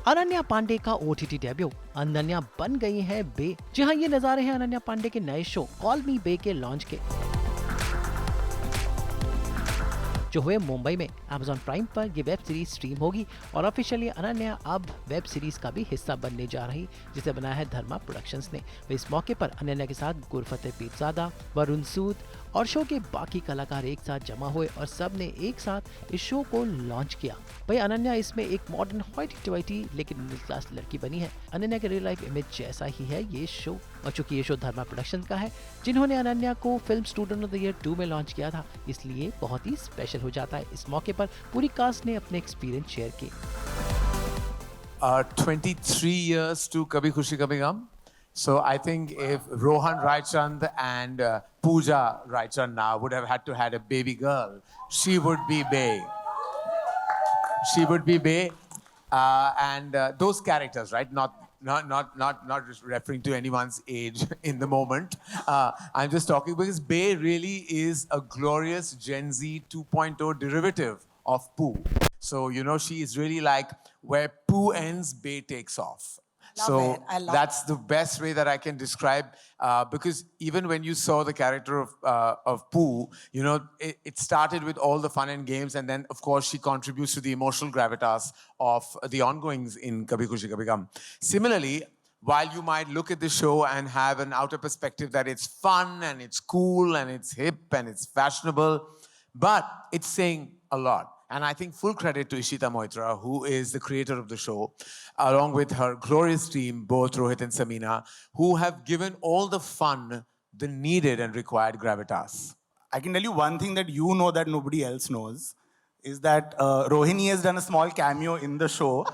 अनन्या पांडे का OTT debut. Ananya बन गई है बे। जी हाँ, ये नजारे हैं अनन्या पांडे के नए शो कॉल मी बे के लॉन्च के, जो हुए मुंबई में। Amazon प्राइम पर ये वेब सीरीज स्ट्रीम होगी और ऑफिशियली अनन्या अब वेब सीरीज का भी हिस्सा बनने जा रही, जिसे बनाया है धर्मा प्रोडक्शंस ने। इस मौके पर अनन्या के साथ गुरफतेह पीरजादा, वरुण सूद और शो के बाकी कलाकार एक साथ जमा हुए और सब ने एक साथ इस शो को लॉन्च किया। भाई अनन्या इसमें एक मॉडर्न होइटी-टोइटी लेकिन मिडिल क्लास लड़की बनी है। अनन्या के रियल लाइफ इमेज जैसा ही है ये शो, और चूंकि ये शो धर्मा प्रोडक्शन का है, जिन्होंने अनन्या को film student of the year 2 में लॉन्च किया था, इसलिए बहुत ही स्पेशल हो जाता है। इस मौके पर पूरी कास्ट ने अपने एक्सपीरियंस शेयर किए। 23 years to Kabhi Khushi Kabhi Gum. So I think if Rohan Raichand and Pooja Raichand now would have had to had a baby girl, she would be Bae. She would be Bae, and those characters, right? Not just referring to anyone's age in the moment. I'm just talking because Bae really is a glorious Gen Z 2.0 derivative of Pooh. So you know she is really like where Pooh ends, Bae takes off. So that's the best way that I can describe, because even when you saw the character of Pooh, you know, it started with all the fun and games, and then of course she contributes to the emotional gravitas of the ongoings in Kabhi Khushi Kabhi Gum. Similarly, while you might look at the show and have an outer perspective that it's fun and it's cool and it's hip and it's fashionable, but it's saying a lot. And I think full credit to Ishita Moitra, who is the creator of the show, along with her glorious team, both Rohit and Samina, who have given all the fun the needed and required gravitas. I can tell you one thing that you know that nobody else knows, is that Rohini has done a small cameo in the show.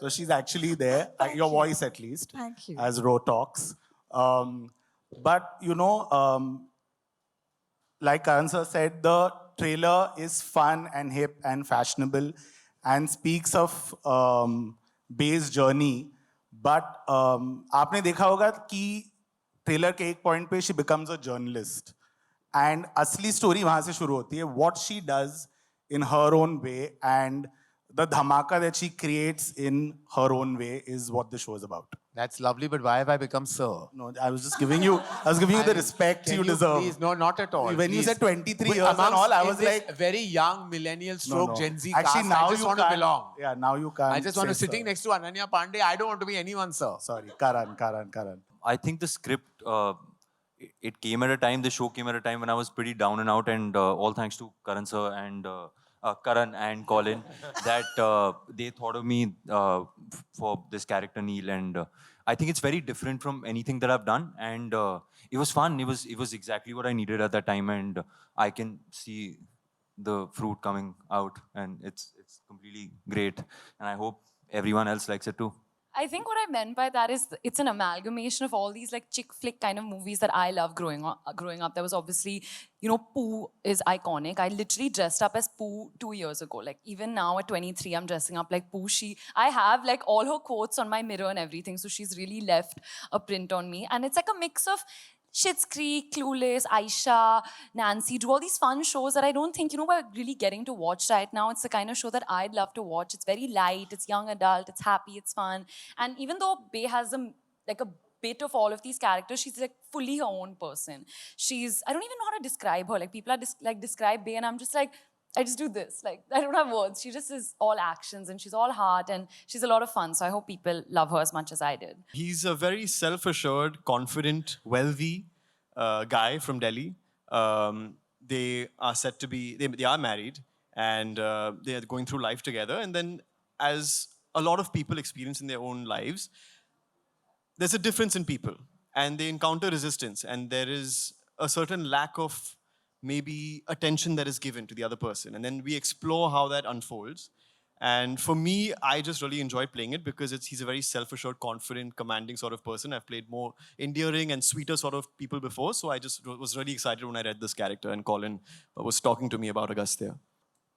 So she's actually there, your voice at least. Thank you. As Ro talks. But you know, like Karan sir said, the trailer is fun and hip and fashionable and speaks of Bae's journey. But आपने देखा होगा कि trailer के एक point पे she becomes a journalist. And असली story वहाँ से शुरू होती है. What she does in her own way and the dhamaka that she creates in her own way is what the show is about. That's lovely, but why have I become sir? No, I was just giving you the respect you deserve. Please, no, not at all. When please. you said 23 years and all, I was like, very young millennial stroke no. Gen Z Actually, cast. now I just you want can't, to belong. Yeah, now you can't. I just want to say sitting sir. next to Ananya Panday. I don't want to be anyone, sir. Sorry, Karan. I think the script, it came at a time, the show came at a time when I was pretty down and out, and all thanks to Karan sir and Karan and Colin, that they thought of me for this character Neil, and I think it's very different from anything that I've done, and it was fun. It was exactly what I needed at that time, and I can see the fruit coming out, and it's completely great, and I hope everyone else likes it too. I think what I meant by that is it's an amalgamation of all these like chick flick kind of movies that I love growing up. There was obviously, you know, Pooh is iconic. I literally dressed up as Pooh 2 years ago. Like even now at 23, I'm dressing up like Pooh. I have like all her quotes on my mirror and everything. So she's really left a print on me. And it's like a mix of Schitt's Creek, Clueless, Aisha, Nancy, do all these fun shows that I don't think, you know, we're really getting to watch right now. It's the kind of show that I'd love to watch. It's very light, it's young adult, it's happy, it's fun. And even though Bae has like a bit of all of these characters, she's like fully her own person. I don't even know how to describe her. Like people are describe Bae and I'm just like, I just do this. Like, I don't have words. She just is all actions and she's all heart and she's a lot of fun. So I hope people love her as much as I did. He's a very self-assured, confident, wealthy guy from Delhi. They are said to be, they are married and they are going through life together. And then as a lot of people experience in their own lives, there's a difference in people and they encounter resistance and there is a certain lack of maybe attention that is given to the other person. And then we explore how that unfolds. And for me, I just really enjoy playing it because he's a very self-assured, confident, commanding sort of person. I've played more endearing and sweeter sort of people before. So I just was really excited when I read this character and Colin was talking to me about Agastya.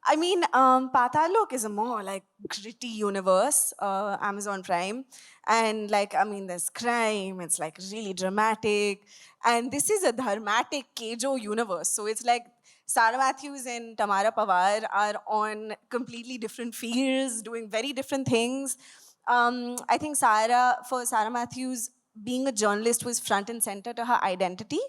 I mean, Patalok is a more like gritty universe, Amazon Prime. And like, I mean, there's crime, it's like really dramatic. And this is a dramatic Kejo universe. So it's like Sarah Matthews and Tamara Pawar are on completely different fields, doing very different things. I think for Sarah Matthews, being a journalist was front and center to her identity.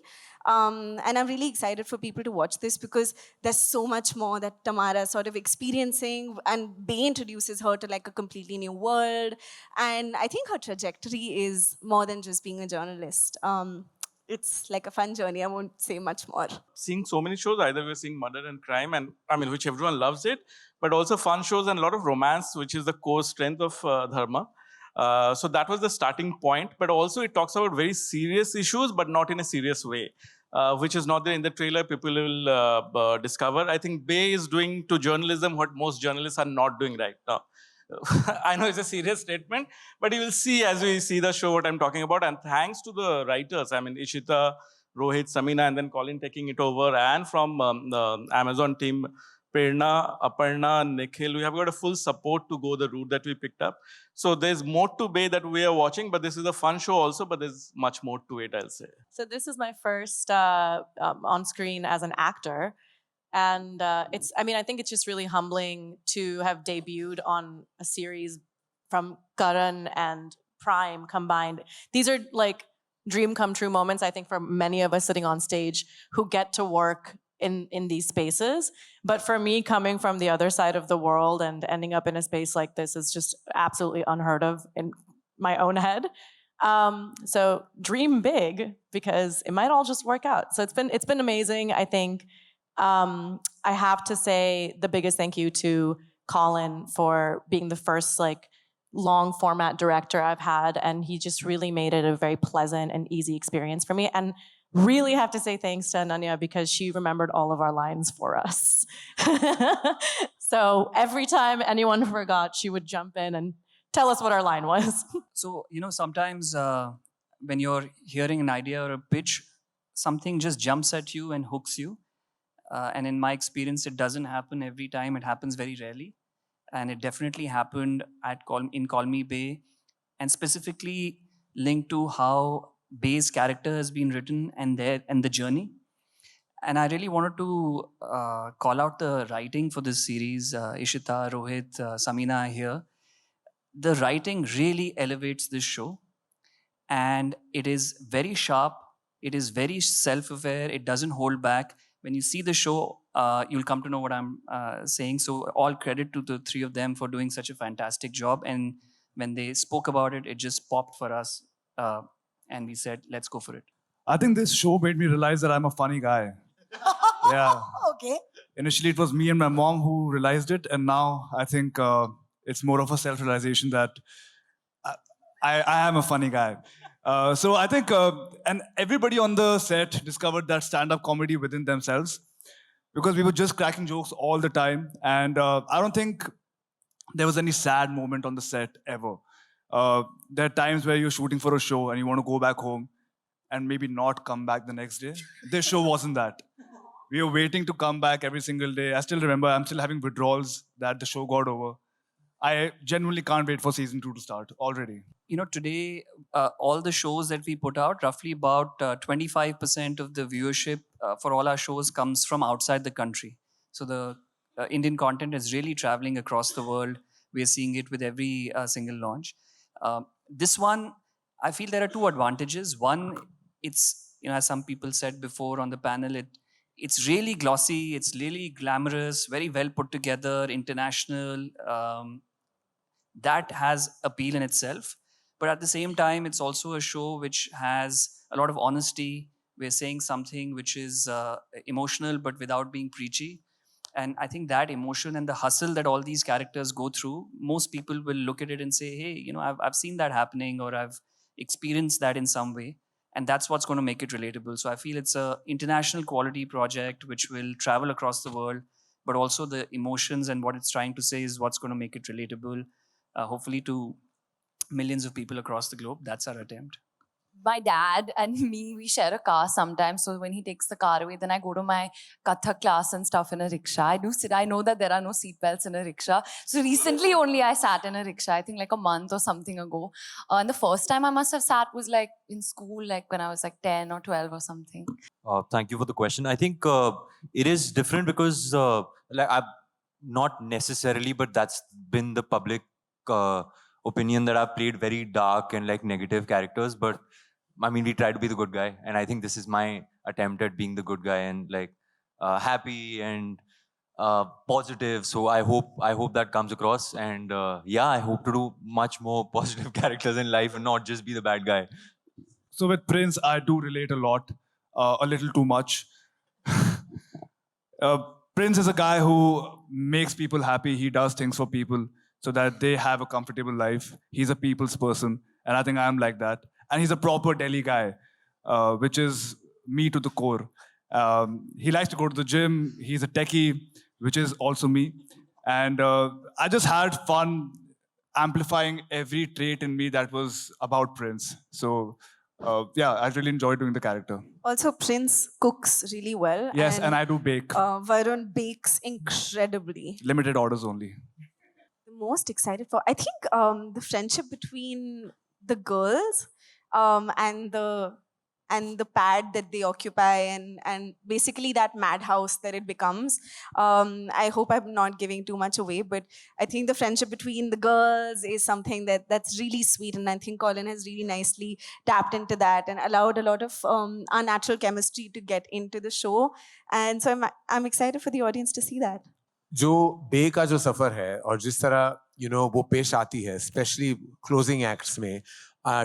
And I'm really excited for people to watch this because there's so much more that Tamara is sort of experiencing, and Bay introduces her to like a completely new world. And I think her trajectory is more than just being a journalist. It's like a fun journey. I won't say much more. Seeing so many shows, either we're seeing murder and crime, and I mean, which everyone loves it, but also fun shows and a lot of romance, which is the core strength of Dharma. So that was the starting point, but also it talks about very serious issues, but not in a serious way, which is not there in the trailer. People will discover. I think Bay is doing to journalism what most journalists are not doing right now. I know it's a serious statement, but you will see as we see the show what I'm talking about. And thanks to the writers, I mean, Ishita, Rohit, Samina, and then Colin taking it over, and from the Amazon team, Prerna, Aparna, Nikhil, we have got a full support to go the route that we picked up. So there's more to Bay that we are watching, but this is a fun show also, but there's much more to it, I'll say. So this is my first on screen as an actor. And I think it's just really humbling to have debuted on a series from Karan and Prime combined. These are like dream come true moments, I think, for many of us sitting on stage who get to work in these spaces. But for me, coming from the other side of the world and ending up in a space like this is just absolutely unheard of in my own head. So dream big, because it might all just work out. So it's been amazing, I think. I have to say the biggest thank you to Colin for being the first like long format director I've had, and he just really made it a very pleasant and easy experience for me. And really have to say thanks to Ananya because she remembered all of our lines for us. So every time anyone forgot, she would jump in and tell us what our line was. So, sometimes when you're hearing an idea or a pitch, something just jumps at you and hooks you. And in my experience, it doesn't happen every time. It happens very rarely. And it definitely happened in Call Me Bae, and specifically linked to how Bay's character has been written and the journey. And I really wanted to call out the writing for this series. Ishita, Rohit, Samina here. The writing really elevates this show. And it is very sharp. It is very self-aware. It doesn't hold back. When you see the show, you'll come to know what I'm saying. So all credit to the three of them for doing such a fantastic job. And when they spoke about it, it just popped for us. And we said, let's go for it. I think this show made me realize that I'm a funny guy. Yeah. Okay. Initially, it was me and my mom who realized it. And now I think it's more of a self-realization that I am a funny guy. So I think, and everybody on the set discovered that stand-up comedy within themselves, because we were just cracking jokes all the time. And I don't think there was any sad moment on the set ever. There are times where you're shooting for a show and you want to go back home and maybe not come back the next day. This show wasn't that. We were waiting to come back every single day. I still remember, I'm still having withdrawals that the show got over. I genuinely can't wait for season 2 to start already. Today, all the shows that we put out, roughly about 25% of the viewership for all our shows comes from outside the country. So the Indian content is really traveling across the world. We are seeing it with every single launch. This one, I feel there are two advantages. One, it's, as some people said before on the panel, it's really glossy, it's really glamorous, very well put together, international. That has appeal in itself. But at the same time, it's also a show which has a lot of honesty. We're saying something which is emotional, but without being preachy. And I think that emotion and the hustle that all these characters go through, most people will look at it and say, hey, I've seen that happening, or I've experienced that in some way. And that's what's going to make it relatable. So I feel it's an international quality project which will travel across the world, but also the emotions and what it's trying to say is what's going to make it relatable, hopefully to millions of people across the globe. That's our attempt. my dad and me, we share a car sometimes. So when he takes the car away, then I go to my Kathak class and stuff in a rickshaw. I know that there are no seatbelts in a rickshaw. So recently only I sat in a rickshaw, I think like a month or something ago. And the first time I must have sat was like in school, like when I was like 10 or 12 or something. Thank you for the question. I think it is different because, like, I've not necessarily, but that's been the public opinion that I've played very dark and like negative characters. But I mean, we try to be the good guy, and I think this is my attempt at being the good guy and like happy and positive. So I hope that comes across. And yeah, I hope to do much more positive characters in life and not just be the bad guy. So with Prince, I do relate a lot, a little too much. Prince is a guy who makes people happy. He does things for people so that they have a comfortable life. He's a people's person, and I think I'm like that. And he's a proper Delhi guy, which is me to the core. He likes to go to the gym. He's a techie, which is also me. And I just had fun amplifying every trait in me that was about Prince. So yeah, I really enjoyed doing the character. Also, Prince cooks really well. Yes, and I do bake. Varun bakes incredibly. Limited orders only. The most excited for, I think, the friendship between the girls and the pad that they occupy and basically that madhouse that it becomes. I hope I'm not giving too much away, but I think the friendship between the girls is something that's really sweet, and I think Colin has really nicely tapped into that and allowed a lot of our natural chemistry to get into the show. And so I'm excited for the audience to see that. जो बे का जो सफर है और जिस तरह वो पेश आती है, स्पेशली क्लोजिंग एक्ट्स में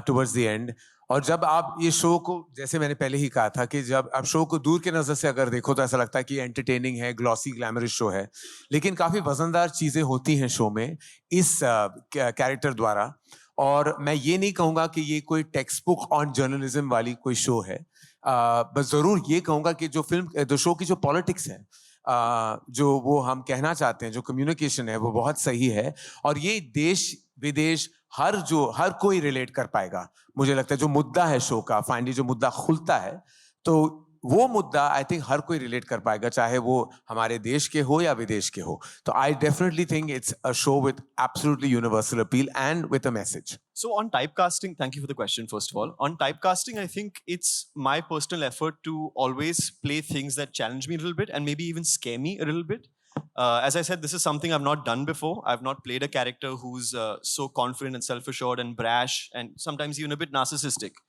टुवर्ड्स द एंड, और जब आप ये शो को, जैसे मैंने पहले ही कहा था कि जब आप शो को दूर के नज़र से अगर देखो तो ऐसा लगता है कि एंटरटेनिंग है, ग्लॉसी ग्लैमरस शो है, लेकिन काफ़ी वजनदार चीज़ें होती हैं शो में इस कैरेक्टर द्वारा. और मैं ये नहीं कहूँगा कि ये कोई टेक्स्ट बुक ऑन जर्नलिज्म वाली कोई शो है, बस ज़रूर ये कहूँगा कि जो शो की जो पॉलिटिक्स है, जो वो हम कहना चाहते हैं, जो कम्युनिकेशन है, वो बहुत सही है. और ये देश विदेश हर कोई रिलेट कर पाएगा. मुझे लगता है जो मुद्दा है शो का, फाइनली जो मुद्दा खुलता है, तो वो मुद्दा आई थिंक हर कोई रिलेट कर पाएगा, चाहे वो हमारे देश के हो या विदेश के हो. तो I definitely think it's a show with absolutely universal appeal and with a message. So on typecasting, thank you for the question, first of all. On typecasting, I think it's my personal effort to always play things that challenge me a little bit and maybe even scare me a little bit. As I said, this is something I've not done before. I've not played a character who's so confident and self-assured and brash and sometimes even a bit narcissistic.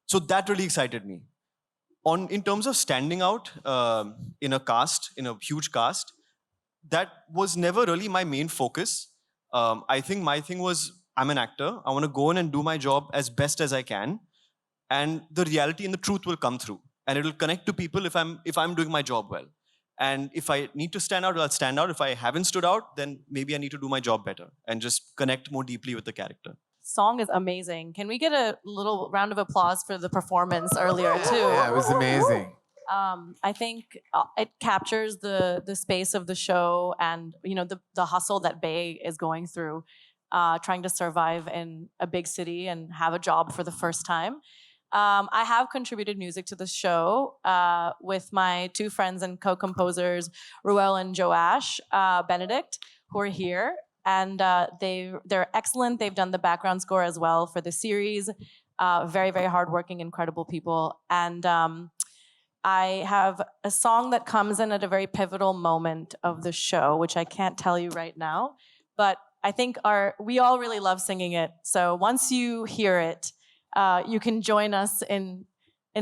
So that really excited me. In terms of standing out in a huge cast, that was never really my main focus. I think my thing was, I'm an actor. I want to go in and do my job as best as I can. And the reality and the truth will come through. And it'll connect to people if I'm doing my job well. And if I need to stand out, I'll stand out. If I haven't stood out, then maybe I need to do my job better and just connect more deeply with the character. Song is amazing. Can we get a little round of applause for the performance earlier too? Yeah, it was amazing. I think it captures the space of the show and the hustle that Bae is going through, trying to survive in a big city and have a job for the first time. I have contributed music to the show with my two friends and co-composers, Ruel and Joash Benedict, who are here. And they're excellent. They've done the background score as well for the series. Very, very hardworking, incredible people. And I have a song that comes in at a very pivotal moment of the show, which I can't tell you right now. But I think we all really love singing it. So once you hear it, you can join us in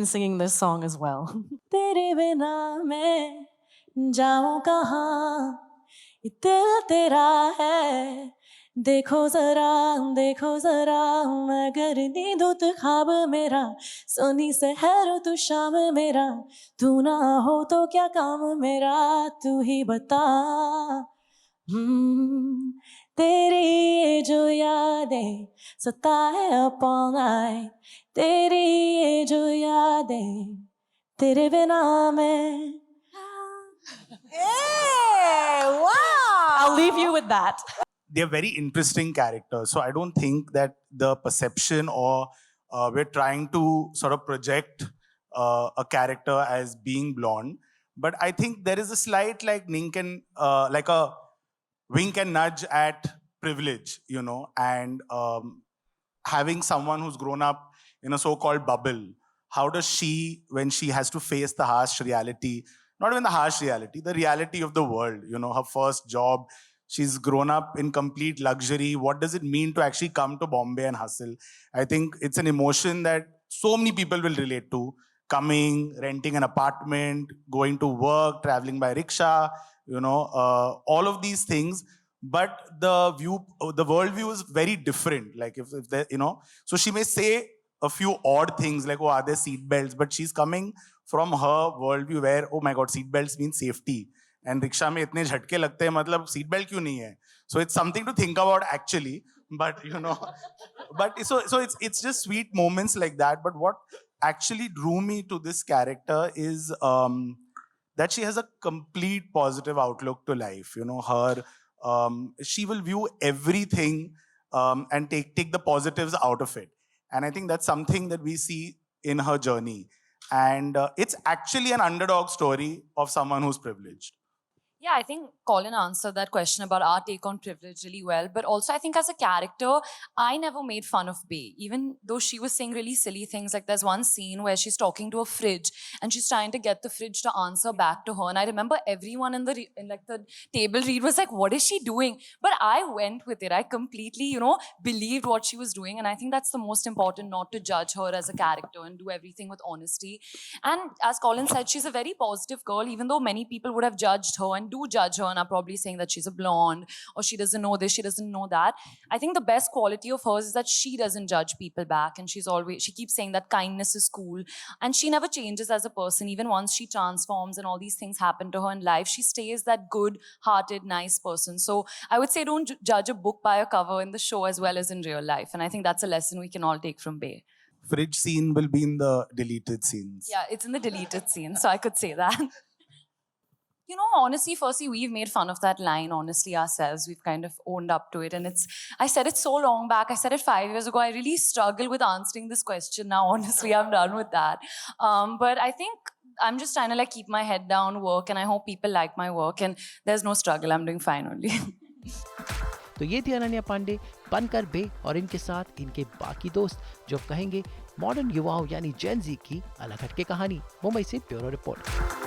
singing this song as well. Tere bina main jaun kahan, ye dil tera hai, देखो जरा मगर नींदो तो ख्वाब मेरा, सोनी से harrow तू शाम मेरा, तू ना हो तो क्या काम मेरा, तू ही बता. तेरी ये जो यादें सताए up all night, तेरी ये जो यादें तेरे बिना मैं. Hey, wow! I'll leave you with that. They're very interesting characters. So I don't think that the perception or we're trying to sort of project a character as being blonde. But I think there is a slight like like a wink and nudge at privilege, you know, and having someone who's grown up in a so-called bubble, how does she, when she has to face the harsh reality, not even the harsh reality, the reality of the world, you know, her first job, she's grown up in complete luxury. What does it mean to actually come to Bombay and hustle? I think it's an emotion that so many people will relate to. Coming, renting an apartment, going to work, traveling by rickshaw, you know, all of these things. But the worldview is very different. Like if there, you know, so she may say a few odd things like, oh, are there seat belts? But she's coming from her worldview where, oh my God, seat belts mean safety. And rickshaw mein itne jhatke lagte hain, matlab seat belt kyun nahi hai? So it's something to think about actually. But you know, but so it's just sweet moments like that. But what actually drew me to this character is that she has a complete positive outlook to life. You know, she will view everything and take the positives out of it. And I think that's something that we see in her journey. And it's actually an underdog story of someone who's privileged. Yeah, I think Colin answered that question about our take on privilege really well. But also, I think as a character, I never made fun of Bae, even though she was saying really silly things. Like there's one scene where she's talking to a fridge and she's trying to get the fridge to answer back to her. And I remember everyone in the table read was like, "What is she doing?" But I went with it. I completely, you know, believed what she was doing. And I think that's the most important, not to judge her as a character and do everything with honesty. And as Colin said, she's a very positive girl, even though many people would have judged her and do judge her and are probably saying that she's a blonde or she doesn't know this, she doesn't know that. I think the best quality of hers is that she doesn't judge people back, and she keeps saying that kindness is cool, and she never changes as a person. Even once she transforms and all these things happen to her in life, she stays that good-hearted, nice person. So I would say don't judge a book by a cover in the show as well as in real life, and I think that's a lesson we can all take from Bae. Fridge scene will be in the deleted scenes. Yeah, it's in the deleted scene, so I could say that. You know, honestly, firstly, we've made fun of that line, honestly, ourselves. We've kind of owned up to it. And I said it so long back. I said it 5 years ago. I really struggle with answering this question now. Honestly, I'm done with that. But I think I'm just trying to like keep my head down, work, and I hope people like my work. And there's no struggle. I'm doing fine only. तो ये थी अनन्या पांडे बनकर बे और इनके साथ इनके बाकी दोस्त जो कहेंगे मॉडर्न युवाओं यानी जेन ज़ी की अलग हटके कहानी। मुंबई से ब्यूरो रिपोर्ट।